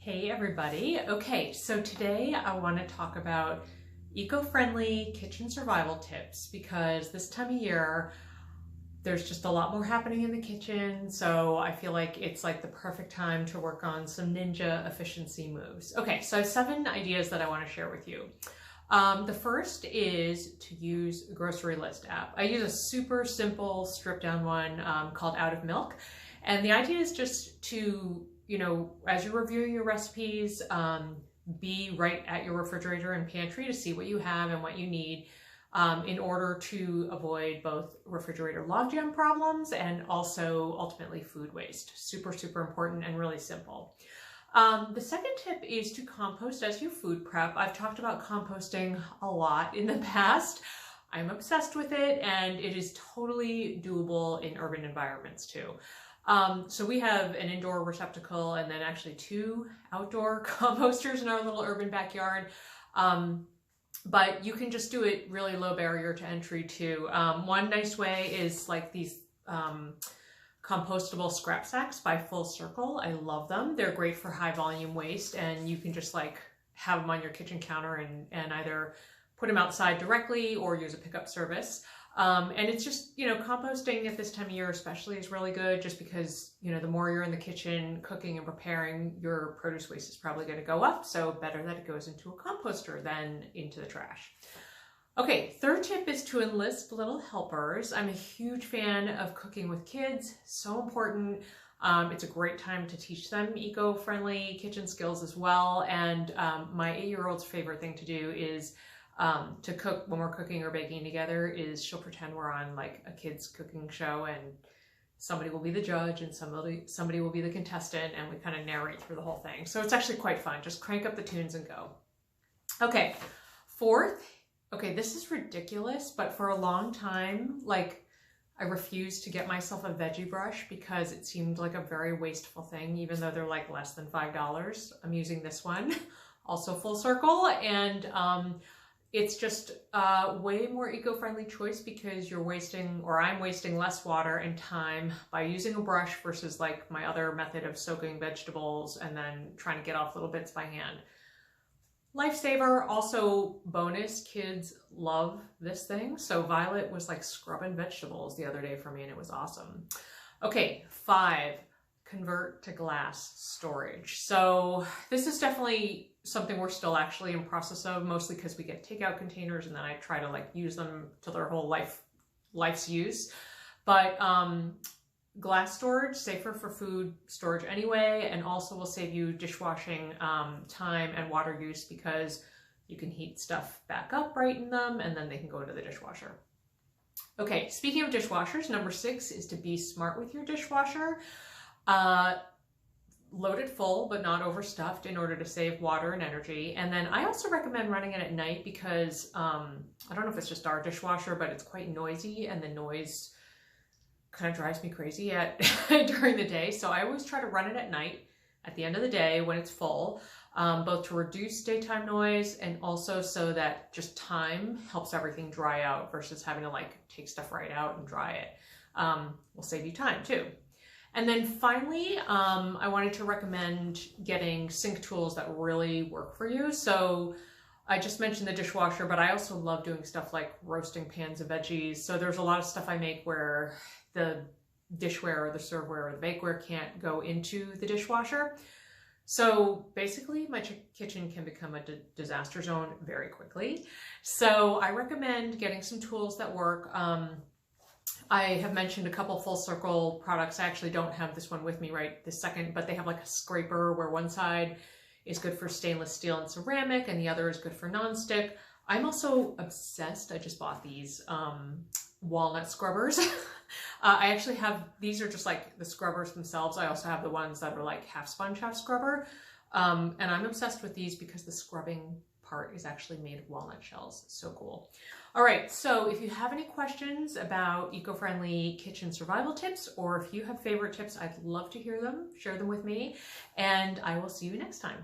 Hey everybody. Okay, so today I want to talk about eco-friendly kitchen survival tips because this time of year there's just a lot more happening in the kitchen, so I feel like it's like the perfect time to work on some ninja efficiency moves. Okay, so I have 7 ideas that I want to share with you. The first is to use the grocery list app. I use a super simple stripped down one called Out of Milk, and the idea is just to as you're reviewing your recipes, be right at your refrigerator and pantry to see what you have and what you need in order to avoid both refrigerator logjam problems and also ultimately food waste. Super, super important and really simple. The second tip is to compost as you food prep. I've talked about composting a lot in the past. I'm obsessed with it, and it is totally doable in urban environments too. So we have an indoor receptacle and then actually 2 outdoor composters in our little urban backyard. But you can just do it really low barrier to entry too. One nice way is like these compostable scrap sacks by Full Circle. I love them. They're great for high volume waste, and you can just like have them on your kitchen counter and either put them outside directly or use a pickup service. And it's just, composting at this time of year especially is really good just because, the more you're in the kitchen cooking and preparing, your produce waste is probably going to go up. So better that it goes into a composter than into the trash. Okay, third tip is to enlist little helpers. I'm a huge fan of cooking with kids. So important. It's a great time to teach them eco-friendly kitchen skills as well. And my 8-year-old's favorite thing to do is to cook when we're cooking or baking together is she'll pretend we're on like a kid's cooking show and somebody will be the judge and somebody will be the contestant, and we kind of narrate through the whole thing. So it's actually quite fun. Just crank up the tunes and go. Okay, fourth, this is ridiculous, but for a long time, I refused to get myself a veggie brush because it seemed like a very wasteful thing, even though they're like less than $5. I'm using this one, also Full Circle, and it's just a way more eco-friendly choice because you're wasting, or I'm wasting, less water and time by using a brush versus like my other method of soaking vegetables and then trying to get off little bits by hand. Lifesaver. Also bonus, kids love this thing. So Violet was like scrubbing vegetables the other day for me and it was awesome. Okay, 5, convert to glass storage. So this is definitely something we're still actually in process of, mostly because we get takeout containers and then I try to use them to their whole life's use. But glass storage, safer for food storage anyway, and also will save you dishwashing time and water use because you can heat stuff back up right in them and then they can go into the dishwasher. Okay, speaking of dishwashers, number 6 is to be smart with your dishwasher. Load it full, but not overstuffed in order to save water and energy. And then I also recommend running it at night because I don't know if it's just our dishwasher, but it's quite noisy and the noise kind of drives me crazy during the day. So I always try to run it at night at the end of the day when it's full, both to reduce daytime noise and also so that just time helps everything dry out versus having to take stuff right out and dry it. Will save you time too. And then finally, I wanted to recommend getting sink tools that really work for you. So I just mentioned the dishwasher, but I also love doing stuff like roasting pans of veggies. So there's a lot of stuff I make where the dishware or the serveware or the bakeware can't go into the dishwasher. So basically my kitchen can become a disaster zone very quickly. So I recommend getting some tools that work. I have mentioned a couple Full Circle products. I actually don't have this one with me right this second, but they have like a scraper where one side is good for stainless steel and ceramic and the other is good for nonstick. I'm also obsessed. I just bought these walnut scrubbers. I actually have, these are just like the scrubbers themselves. I also have the ones that are like half sponge, half scrubber. And I'm obsessed with these because the scrubbing part is actually made of walnut shells. It's so cool. All right, so if you have any questions about eco-friendly kitchen survival tips, or if you have favorite tips, I'd love to hear them. Share them with me, and I will see you next time.